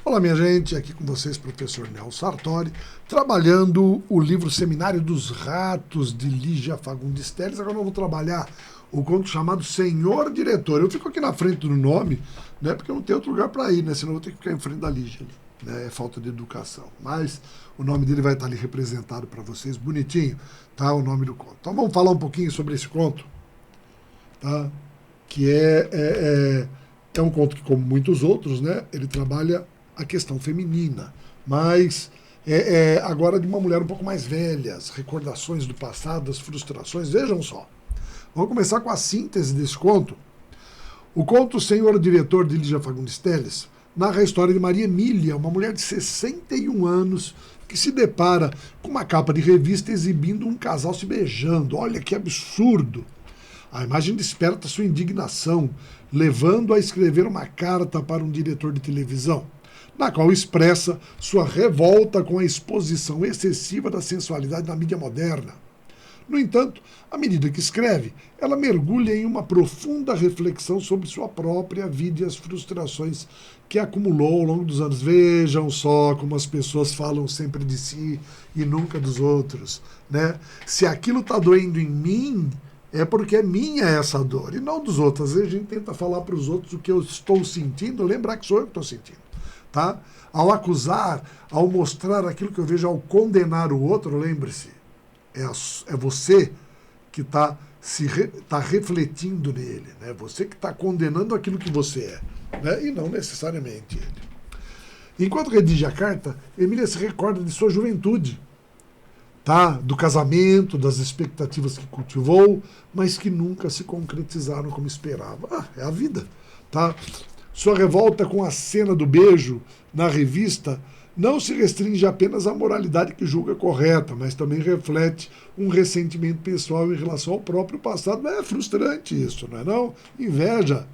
Olá, minha gente, aqui com vocês, professor Nelson Sartori, trabalhando o livro Seminário dos Ratos, de Lígia Fagundes Telles. Agora eu vou trabalhar o conto chamado Senhor Diretor. Eu fico aqui na frente do nome, né, porque eu não tenho outro lugar para ir, né, senão eu vou ter que ficar em frente da Lígia, né, é falta de educação. Mas o nome dele vai estar ali representado para vocês, bonitinho, tá, o nome do conto. Então vamos falar um pouquinho sobre esse conto, tá, que é um conto que, como muitos outros, né, ele trabalha a questão feminina, mas agora de uma mulher um pouco mais velha, as recordações do passado, as frustrações. Vejam só, vamos começar com a síntese desse conto. O conto Senhor Diretor, de Lígia Fagundes Telles, narra a história de Maria Emília, uma mulher de 61 anos que se depara com uma capa de revista exibindo um casal se beijando. Olha que absurdo! A imagem desperta sua indignação, levando a escrever uma carta para um diretor de televisão, na qual expressa sua revolta com a exposição excessiva da sensualidade na mídia moderna. No entanto, à medida que escreve, ela mergulha em uma profunda reflexão sobre sua própria vida e as frustrações que acumulou ao longo dos anos. Vejam só como as pessoas falam sempre de si e nunca dos outros, né? Se aquilo está doendo em mim, é porque é minha essa dor e não dos outros. Às vezes a gente tenta falar para os outros o que eu estou sentindo, lembrar que sou eu que estou sentindo. Tá? Ao acusar, ao mostrar aquilo que eu vejo, ao condenar o outro, lembre-se, é você que está refletindo nele, né? Você que está condenando aquilo que você é, né? E não necessariamente ele. Enquanto redige a carta, Emília se recorda de sua juventude, tá? Do casamento, das expectativas que cultivou, mas que nunca se concretizaram como esperava. É a vida, tá? Sua revolta com a cena do beijo na revista não se restringe apenas à moralidade que julga correta, mas também reflete um ressentimento pessoal em relação ao próprio passado. Mas é frustrante isso, não é não? Inveja.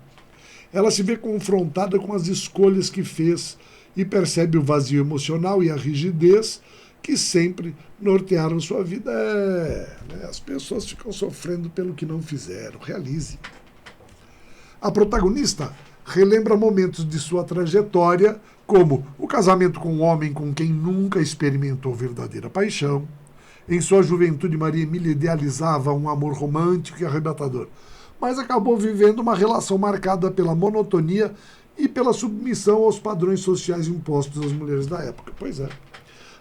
Ela se vê confrontada com as escolhas que fez e percebe o vazio emocional e a rigidez que sempre nortearam sua vida. Né? As pessoas ficam sofrendo pelo que não fizeram. Realize. A protagonista relembra momentos de sua trajetória, como o casamento com um homem com quem nunca experimentou verdadeira paixão. Em sua juventude, Maria Emília idealizava um amor romântico e arrebatador, mas acabou vivendo uma relação marcada pela monotonia e pela submissão aos padrões sociais impostos às mulheres da época. Pois é.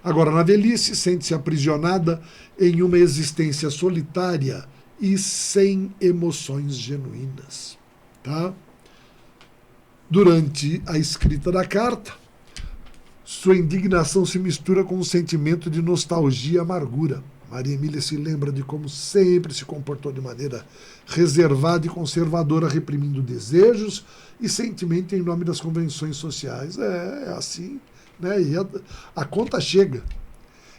Agora, na velhice, sente-se aprisionada em uma existência solitária e sem emoções genuínas. Tá? Durante a escrita da carta, sua indignação se mistura com um sentimento de nostalgia e amargura. Maria Emília se lembra de como sempre se comportou de maneira reservada e conservadora, reprimindo desejos e sentimentos em nome das convenções sociais. É assim, né? E a conta chega.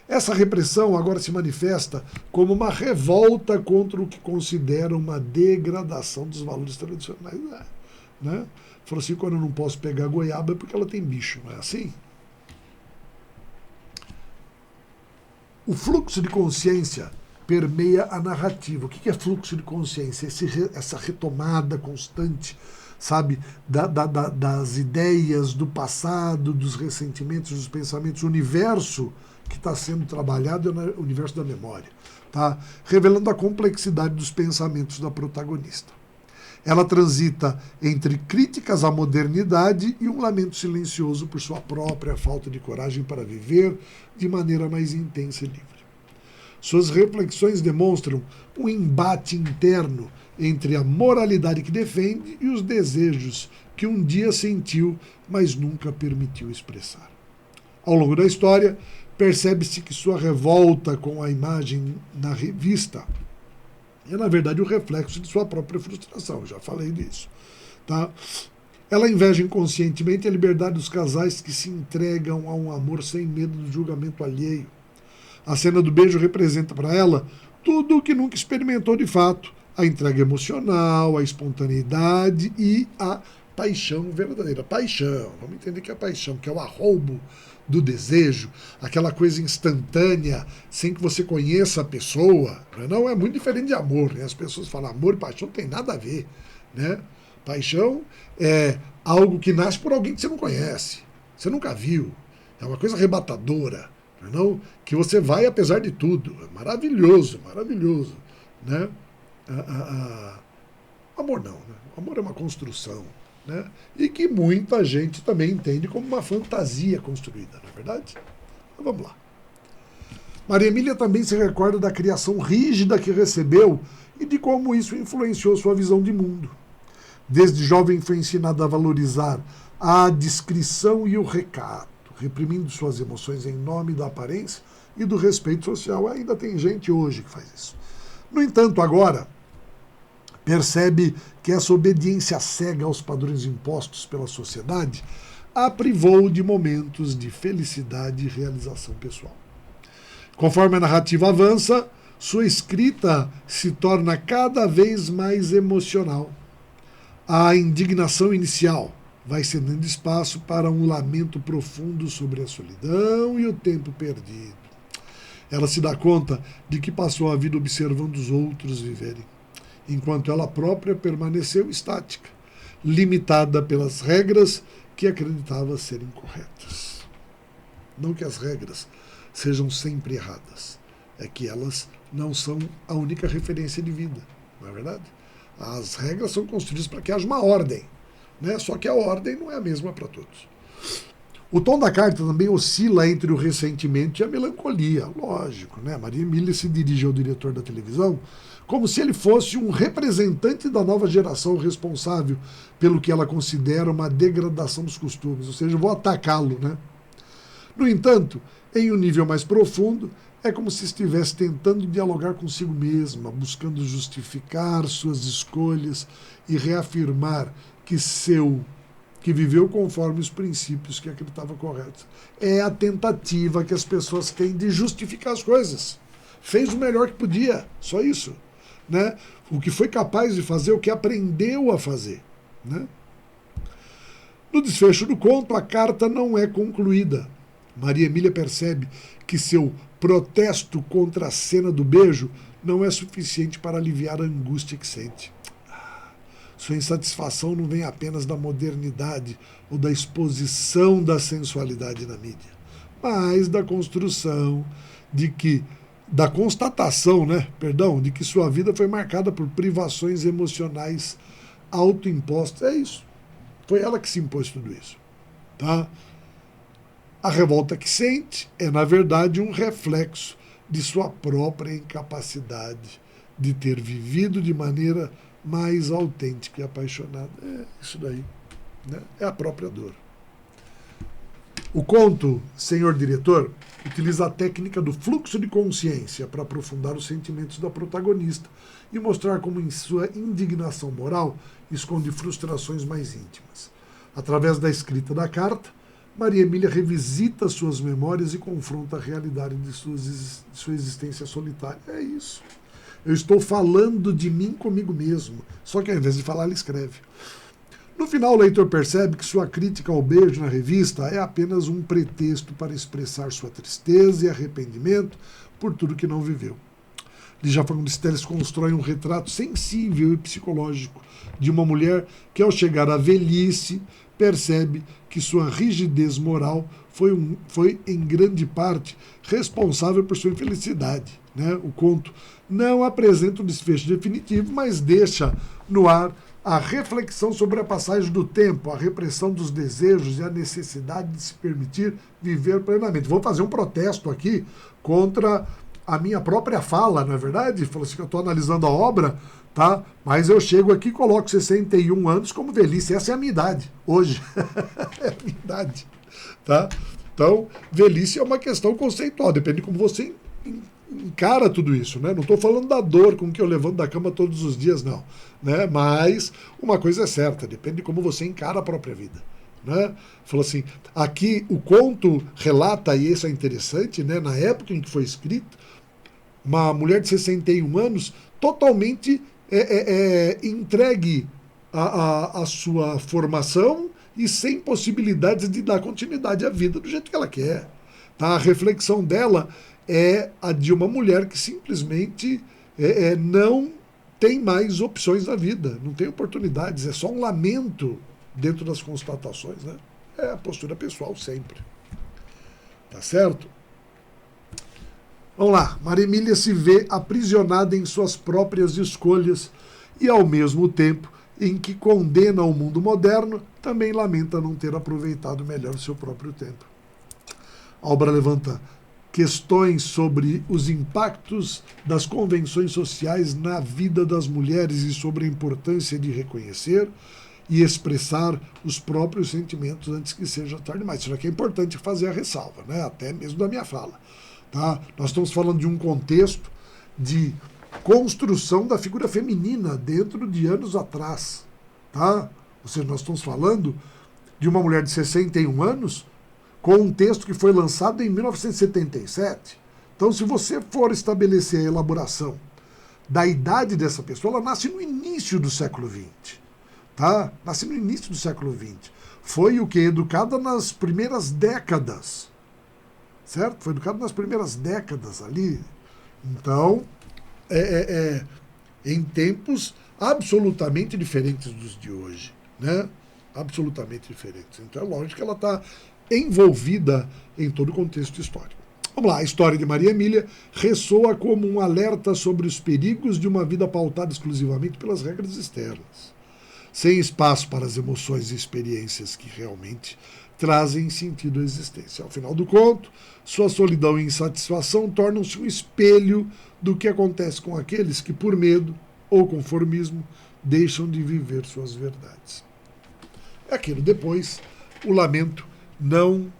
Essa repressão agora se manifesta como uma revolta contra o que considera uma degradação dos valores tradicionais. Né? Falou assim, quando eu não posso pegar goiaba é porque ela tem bicho, não é assim? O fluxo de consciência permeia a narrativa. O que é fluxo de consciência? Essa retomada constante, sabe, das ideias do passado, dos ressentimentos, dos pensamentos, o universo que está sendo trabalhado é o universo da memória, tá? Revelando a complexidade dos pensamentos da protagonista. Ela transita entre críticas à modernidade e um lamento silencioso por sua própria falta de coragem para viver de maneira mais intensa e livre. Suas reflexões demonstram um embate interno entre a moralidade que defende e os desejos que um dia sentiu, mas nunca permitiu expressar. Ao longo da história, percebe-se que sua revolta com a imagem na revista é, na verdade, o reflexo de sua própria frustração. Eu já falei disso. Tá? Ela inveja inconscientemente a liberdade dos casais que se entregam a um amor sem medo do julgamento alheio. A cena do beijo representa para ela tudo o que nunca experimentou de fato: a entrega emocional, a espontaneidade e a paixão verdadeira. Paixão, vamos entender que é a paixão, que é o arroubo do desejo, aquela coisa instantânea, sem que você conheça a pessoa. Não é muito diferente de amor, né? As pessoas falam amor e paixão não tem nada a ver, né? Paixão é algo que nasce por alguém que você não conhece, você nunca viu, é uma coisa arrebatadora, não? Que você vai apesar de tudo, é maravilhoso, maravilhoso, né? Amor não, né? Amor é uma construção, né? E que muita gente também entende como uma fantasia construída, não é verdade? Então, vamos lá. Maria Emília também se recorda da criação rígida que recebeu e de como isso influenciou sua visão de mundo. Desde jovem foi ensinada a valorizar a discrição e o recato, reprimindo suas emoções em nome da aparência e do respeito social. Ainda tem gente hoje que faz isso. No entanto, agora, percebe que essa obediência cega aos padrões impostos pela sociedade a privou de momentos de felicidade e realização pessoal. Conforme a narrativa avança, sua escrita se torna cada vez mais emocional. A indignação inicial vai cedendo espaço para um lamento profundo sobre a solidão e o tempo perdido. Ela se dá conta de que passou a vida observando os outros viverem, enquanto ela própria permaneceu estática, limitada pelas regras que acreditava serem corretas. Não que as regras sejam sempre erradas, é que elas não são a única referência de vida, não é verdade? As regras são construídas para que haja uma ordem, né? Só que a ordem não é a mesma para todos. O tom da carta também oscila entre o ressentimento e a melancolia, lógico, né? Maria Emília se dirige ao diretor da televisão como se ele fosse um representante da nova geração responsável pelo que ela considera uma degradação dos costumes, ou seja, vou atacá-lo, né? No entanto, em um nível mais profundo, é como se estivesse tentando dialogar consigo mesma, buscando justificar suas escolhas e reafirmar que viveu conforme os princípios que acreditava corretos. É a tentativa que as pessoas têm de justificar as coisas. Fez o melhor que podia, só isso, né? O que foi capaz de fazer, o que aprendeu a fazer, né? No desfecho do conto, a carta não é concluída. Maria Emília percebe que seu protesto contra a cena do beijo não é suficiente para aliviar a angústia que sente. Sua insatisfação não vem apenas da modernidade ou da exposição da sensualidade na mídia, mas da construção da constatação, de que sua vida foi marcada por privações emocionais autoimpostas. É isso. Foi ela que se impôs tudo isso, tá? A revolta que sente é, na verdade, um reflexo de sua própria incapacidade de ter vivido de maneira mais autêntica e apaixonada. É isso daí, né? É a própria dor. O conto, Senhor Diretor, utiliza a técnica do fluxo de consciência para aprofundar os sentimentos da protagonista e mostrar como em sua indignação moral esconde frustrações mais íntimas. Através da escrita da carta, Maria Emília revisita suas memórias e confronta a realidade de sua existência solitária. É isso. Eu estou falando de mim comigo mesmo. Só que ao invés de falar, ela escreve. No final, o leitor percebe que sua crítica ao beijo na revista é apenas um pretexto para expressar sua tristeza e arrependimento por tudo que não viveu. Lígia Fagundes Telles constrói um retrato sensível e psicológico de uma mulher que, ao chegar à velhice, percebe que sua rigidez moral foi em grande parte responsável por sua infelicidade, né? O conto não apresenta um desfecho definitivo, mas deixa no ar a reflexão sobre a passagem do tempo, a repressão dos desejos e a necessidade de se permitir viver plenamente. Vou fazer um protesto aqui contra a minha própria fala, não é verdade? Falou assim que eu estou analisando a obra, tá? Mas eu chego aqui e coloco 61 anos como velhice. Essa é a minha idade, hoje. É a minha idade, tá? Então, velhice é uma questão conceitual, depende de como você encara tudo isso, né? Não estou falando da dor com que eu levanto da cama todos os dias, não, né? Mas uma coisa é certa, depende de como você encara a própria vida, né? Falou assim, aqui o conto relata, e isso é interessante, né? Na época em que foi escrito, uma mulher de 61 anos totalmente entregue à sua formação e sem possibilidades de dar continuidade à vida do jeito que ela quer. Tá? A reflexão dela é a de uma mulher que simplesmente não tem mais opções na vida, não tem oportunidades, é só um lamento dentro das constatações, né? É a postura pessoal sempre. Tá certo? Vamos lá. Maria Emília se vê aprisionada em suas próprias escolhas e, ao mesmo tempo em que condena o mundo moderno, também lamenta não ter aproveitado melhor o seu próprio tempo. A obra levanta questões sobre os impactos das convenções sociais na vida das mulheres e sobre a importância de reconhecer e expressar os próprios sentimentos antes que seja tarde demais. Isso aqui é importante fazer a ressalva, né? Até mesmo da minha fala. Tá? Nós estamos falando de um contexto de construção da figura feminina dentro de anos atrás. Tá? Ou seja, nós estamos falando de uma mulher de 61 anos com um texto que foi lançado em 1977. Então, se você for estabelecer a elaboração da idade dessa pessoa, ela nasce no início do século XX. Tá? Nasce no início do século XX. Foi o que? Educada nas primeiras décadas. Certo? Foi educada nas primeiras décadas ali. Então, em tempos absolutamente diferentes dos de hoje. Né? Absolutamente diferentes. Então, é lógico que ela está envolvida em todo o contexto histórico. Vamos lá, a história de Maria Emília ressoa como um alerta sobre os perigos de uma vida pautada exclusivamente pelas regras externas, sem espaço para as emoções e experiências que realmente trazem sentido à existência. Ao final do conto, sua solidão e insatisfação tornam-se um espelho do que acontece com aqueles que, por medo ou conformismo, deixam de viver suas verdades. É aquilo, depois, o lamento não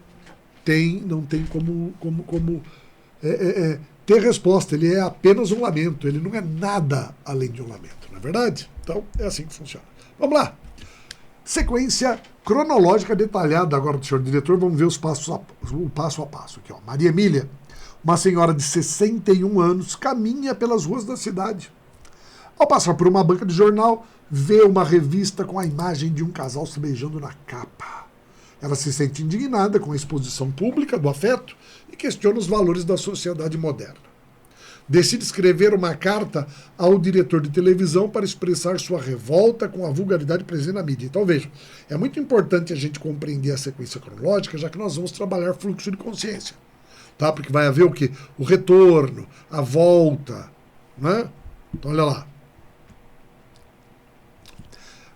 tem como ter resposta. Ele é apenas um lamento, ele não é nada além de um lamento, não é verdade? Então, é assim que funciona. Vamos lá. Sequência cronológica detalhada agora do senhor diretor, vamos ver o passo a passo aqui. Ó. Maria Emília, uma senhora de 61 anos, caminha pelas ruas da cidade. Ao passar por uma banca de jornal, vê uma revista com a imagem de um casal se beijando na capa. Ela se sente indignada com a exposição pública do afeto e questiona os valores da sociedade moderna. Decide escrever uma carta ao diretor de televisão para expressar sua revolta com a vulgaridade presente na mídia. Então, vejam, é muito importante a gente compreender a sequência cronológica, já que nós vamos trabalhar fluxo de consciência. Tá? Porque vai haver o quê? O retorno, a volta. Né? Então, olha lá.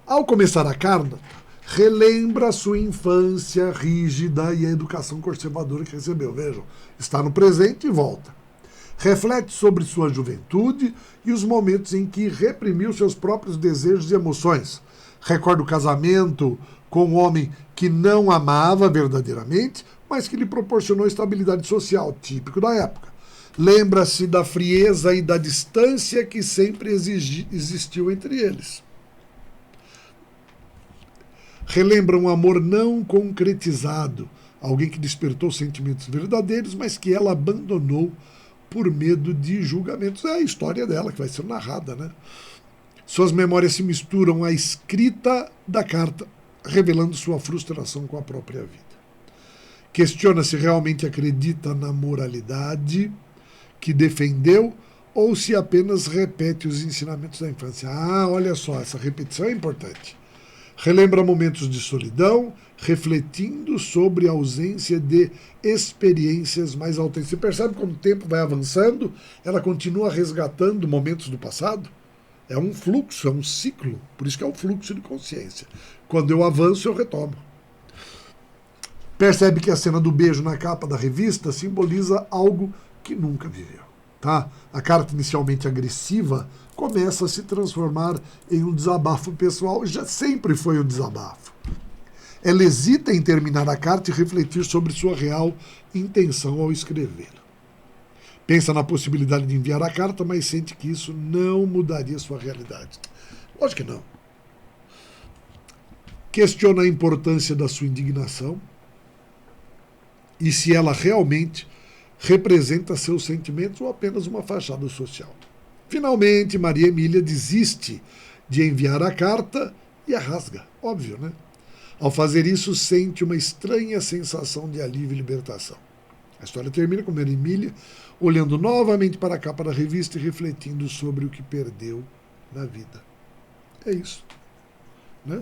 Ao começar a carta, relembra a sua infância rígida e a educação conservadora que recebeu. Vejam, está no presente e volta. Reflete sobre sua juventude e os momentos em que reprimiu seus próprios desejos e emoções. Recorda o casamento com um homem que não amava verdadeiramente, mas que lhe proporcionou estabilidade social, típico da época. Lembra-se da frieza e da distância que sempre existiu entre eles. Relembra um amor não concretizado, alguém que despertou sentimentos verdadeiros, mas que ela abandonou por medo de julgamentos. É a história dela que vai ser narrada, né? Suas memórias se misturam à escrita da carta, revelando sua frustração com a própria vida. Questiona se realmente acredita na moralidade que defendeu ou se apenas repete os ensinamentos da infância. Ah, olha só, essa repetição é importante. Relembra momentos de solidão, refletindo sobre a ausência de experiências mais autênticas. Você percebe como o tempo vai avançando, ela continua resgatando momentos do passado? É um fluxo, é um ciclo, por isso que é um fluxo de consciência. Quando eu avanço, eu retomo. Percebe que a cena do beijo na capa da revista simboliza algo que nunca viveu. Tá? A carta inicialmente agressiva começa a se transformar em um desabafo pessoal, já sempre foi um desabafo. Ela hesita em terminar a carta e refletir sobre sua real intenção ao escrever. Pensa na possibilidade de enviar a carta, mas sente que isso não mudaria sua realidade. Lógico que não. Questiona a importância da sua indignação e se ela realmente representa seus sentimentos ou apenas uma fachada social. Finalmente, Maria Emília desiste de enviar a carta e a rasga. Óbvio, né? Ao fazer isso, sente uma estranha sensação de alívio e libertação. A história termina com Maria Emília olhando novamente para a capa da revista e refletindo sobre o que perdeu na vida. É isso. Né?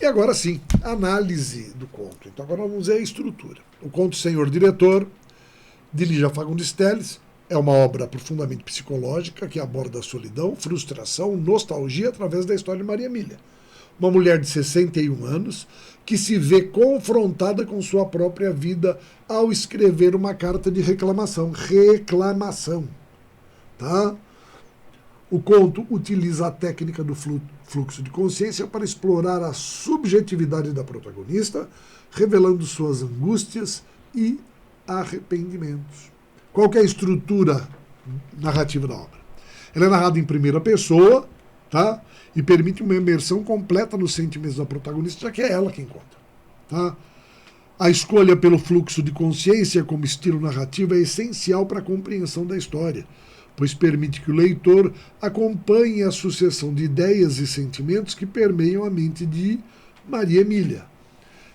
E agora sim, análise do conto. Então agora vamos ver a estrutura. O conto Senhor Diretor, de Lígia Fagundes Telles, é uma obra profundamente psicológica que aborda a solidão, frustração, nostalgia através da história de Maria Emília. Uma mulher de 61 anos que se vê confrontada com sua própria vida ao escrever uma carta de reclamação. Reclamação. Tá? O conto utiliza a técnica do fluxo de consciência para explorar a subjetividade da protagonista, revelando suas angústias e arrependimentos. Qual que é a estrutura narrativa da obra? Ela é narrada em primeira pessoa, tá? E permite uma imersão completa nos sentimentos da protagonista, já que é ela quem conta. Tá? A escolha pelo fluxo de consciência como estilo narrativo é essencial para a compreensão da história, pois permite que o leitor acompanhe a sucessão de ideias e sentimentos que permeiam a mente de Maria Emília.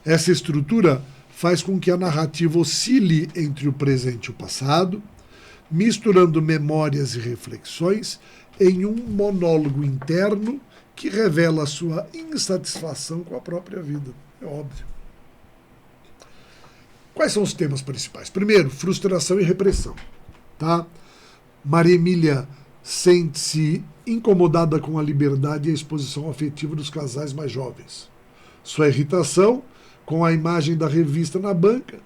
Essa estrutura faz com que a narrativa oscile entre o presente e o passado, misturando memórias e reflexões em um monólogo interno que revela a sua insatisfação com a própria vida. É óbvio. Quais são os temas principais? Primeiro, frustração e repressão. Tá? Maria Emília sente-se incomodada com a liberdade e a exposição afetiva dos casais mais jovens. Sua irritação com a imagem da revista na banca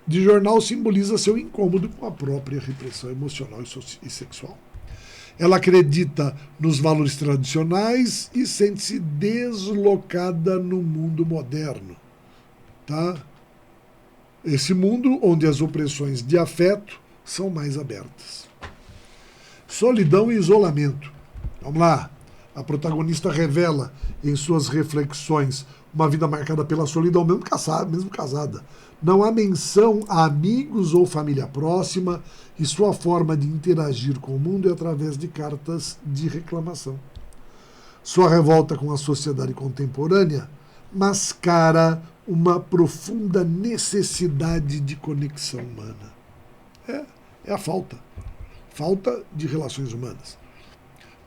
de jornal simboliza seu incômodo com a própria repressão emocional e sexual. Ela acredita nos valores tradicionais e sente-se deslocada no mundo moderno. Tá? Esse mundo onde as opressões de afeto são mais abertas. Solidão e isolamento. Vamos lá. A protagonista revela em suas reflexões uma vida marcada pela solidão, mesmo casada. Não há menção a amigos ou família próxima e sua forma de interagir com o mundo é através de cartas de reclamação. Sua revolta com a sociedade contemporânea mascara uma profunda necessidade de conexão humana. É a falta de relações humanas.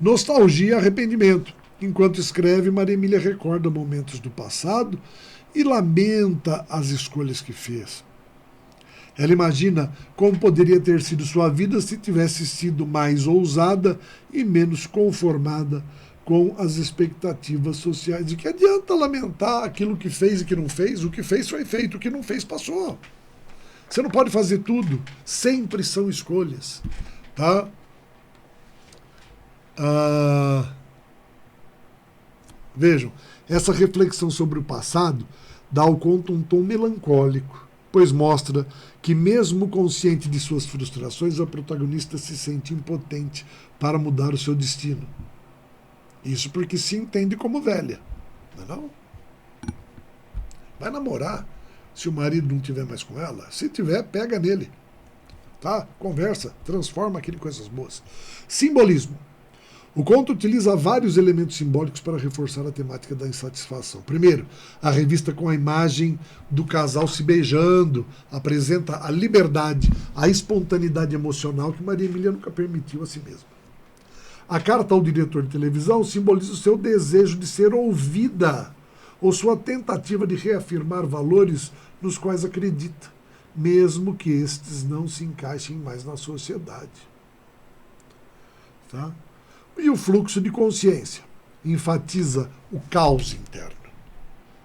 Nostalgia e arrependimento. Enquanto escreve, Maria Emília recorda momentos do passado e lamenta as escolhas que fez. Ela imagina como poderia ter sido sua vida se tivesse sido mais ousada e menos conformada com as expectativas sociais. De que adianta lamentar aquilo que fez e que não fez? O que fez foi feito, o que não fez passou. Você não pode fazer tudo. Sempre são escolhas. Tá? Vejam, essa reflexão sobre o passado dá ao conto um tom melancólico, pois mostra que, mesmo consciente de suas frustrações, a protagonista se sente impotente para mudar o seu destino. Isso porque se entende como velha. Não é não? Vai namorar se o marido não estiver mais com ela. Se tiver, pega nele. Tá? Conversa, transforma aquilo em coisas boas. Simbolismo. O conto utiliza vários elementos simbólicos para reforçar a temática da insatisfação. Primeiro, a revista com a imagem do casal se beijando apresenta a liberdade, a espontaneidade emocional que Maria Emília nunca permitiu a si mesma. A carta ao diretor de televisão simboliza o seu desejo de ser ouvida, ou sua tentativa de reafirmar valores nos quais acredita, mesmo que estes não se encaixem mais na sociedade. Tá? E o fluxo de consciência enfatiza o caos interno,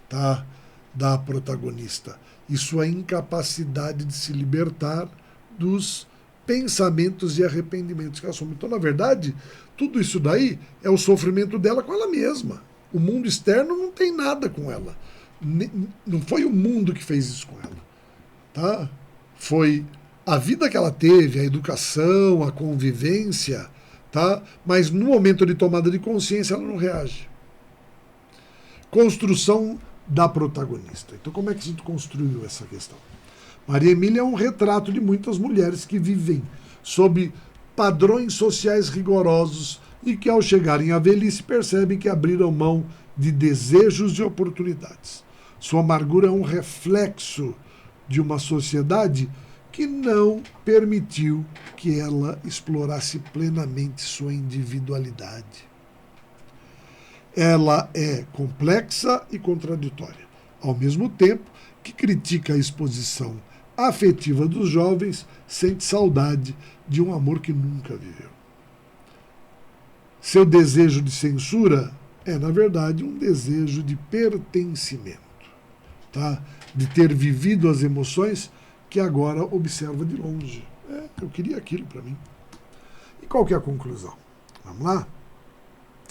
tá, da protagonista e sua incapacidade de se libertar dos pensamentos e arrependimentos que ela assume. Então, na verdade, tudo isso daí é o sofrimento dela com ela mesma. O mundo externo não tem nada com ela. Não foi o mundo que fez isso com ela. Tá? Foi a vida que ela teve, a educação, a convivência. Tá? Mas no momento de tomada de consciência ela não reage. Construção da protagonista. Então como é que a gente construiu essa questão? Maria Emília é um retrato de muitas mulheres que vivem sob padrões sociais rigorosos e que ao chegarem à velhice percebem que abriram mão de desejos e oportunidades. Sua amargura é um reflexo de uma sociedade que não permitiu que ela explorasse plenamente sua individualidade. Ela é complexa e contraditória, ao mesmo tempo que critica a exposição afetiva dos jovens, sente saudade de um amor que nunca viveu. Seu desejo de censura é, na verdade, um desejo de pertencimento, tá? De ter vivido as emoções que agora observa de longe. Eu queria aquilo para mim. E qual que é a conclusão? Vamos lá?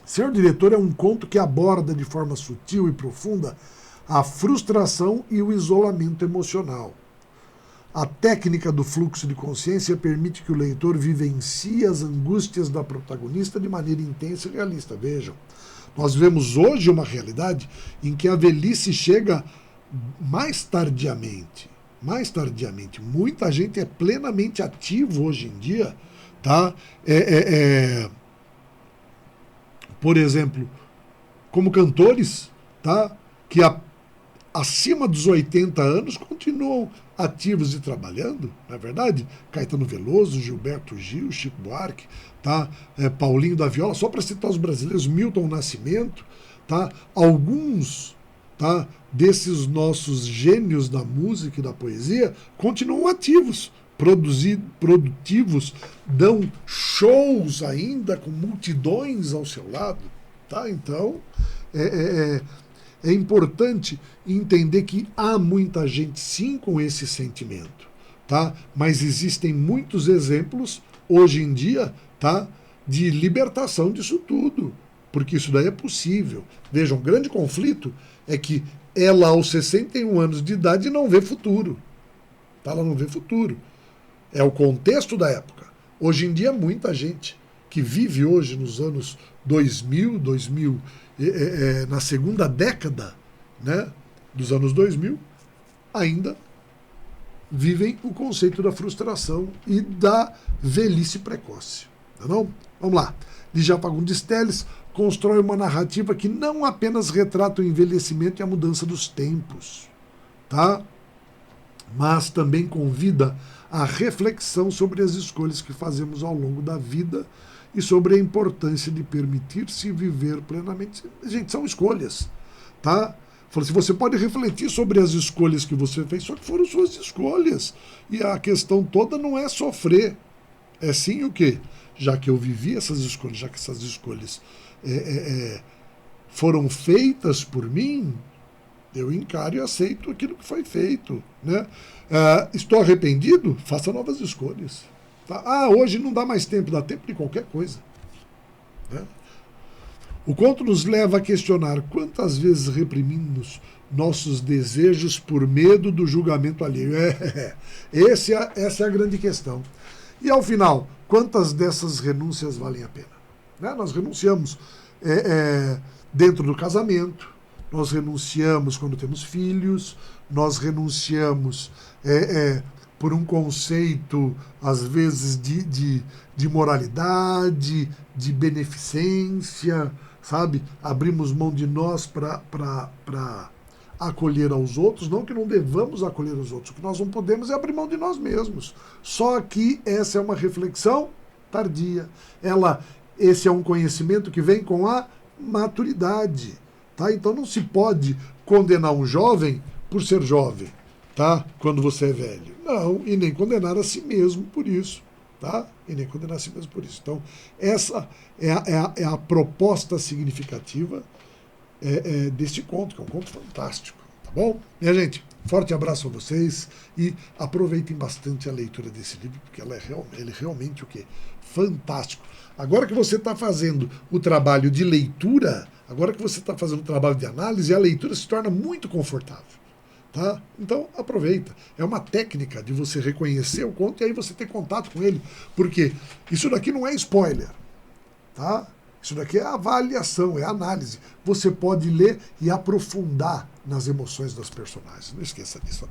Senhor Diretor é um conto que aborda de forma sutil e profunda a frustração e o isolamento emocional. A técnica do fluxo de consciência permite que o leitor vivencie as angústias da protagonista de maneira intensa e realista. Vejam, nós vemos hoje uma realidade em que a velhice chega mais tardiamente. Muita gente é plenamente ativo hoje em dia, tá? Por exemplo, como cantores, tá? Que acima dos 80 anos continuam ativos e trabalhando, não é verdade? Caetano Veloso, Gilberto Gil, Chico Buarque, tá? Paulinho da Viola, só para citar os brasileiros, Milton Nascimento, tá? Alguns, tá, desses nossos gênios da música e da poesia continuam ativos, produtivos, dão shows ainda com multidões ao seu lado, tá? Então, é importante entender que há muita gente, sim, com esse sentimento, tá? Mas existem muitos exemplos, hoje em dia, tá, de libertação disso tudo, porque isso daí é possível. Veja, um grande conflito é que ela, aos 61 anos de idade, não vê futuro. Tá? Ela não vê futuro. É o contexto da época. Hoje em dia, muita gente que vive hoje nos anos 2000, na segunda década, né, dos anos 2000, ainda vivem o conceito da frustração e da velhice precoce. Não? Vamos lá. Lígia Fagundes Telles constrói uma narrativa que não apenas retrata o envelhecimento e a mudança dos tempos, tá? Mas também convida à reflexão sobre as escolhas que fazemos ao longo da vida e sobre a importância de permitir-se viver plenamente. Gente, são escolhas, tá? Falou assim, você pode refletir sobre as escolhas que você fez, só que foram suas escolhas. E a questão toda não é sofrer, é sim o quê? Já que eu vivi essas escolhas, já que essas escolhas foram feitas por mim, eu encaro e aceito aquilo que foi feito, né? Estou arrependido? Faça novas escolhas. Tá? Hoje não dá mais tempo, dá tempo de qualquer coisa. Né? O conto nos leva a questionar quantas vezes reprimimos nossos desejos por medo do julgamento alheio. Essa é a grande questão. E ao final, quantas dessas renúncias valem a pena? Né? Nós renunciamos dentro do casamento, nós renunciamos quando temos filhos, nós renunciamos por um conceito, às vezes, de moralidade, de beneficência, sabe? Abrimos mão de nós para acolher aos outros, não que não devamos acolher os outros, o que nós não podemos é abrir mão de nós mesmos. Só que essa é uma reflexão tardia. Esse é um conhecimento que vem com a maturidade. Tá? Então não se pode condenar um jovem por ser jovem, tá? Quando você é velho. Não, e nem condenar a si mesmo por isso. Tá? E nem condenar a si mesmo por isso. Então, essa é a proposta significativa deste conto, que é um conto fantástico. Tá bom? Minha gente, forte abraço a vocês e aproveitem bastante a leitura desse livro, porque ele é realmente o quê? Fantástico. Agora que você está fazendo o trabalho de leitura, agora que você está fazendo o trabalho de análise, a leitura se torna muito confortável. Tá? Então, aproveita. É uma técnica de você reconhecer o conto e aí você ter contato com ele. Porque isso daqui não é spoiler. Tá? Isso daqui é avaliação, é análise. Você pode ler e aprofundar nas emoções das personagens. Não esqueça disso.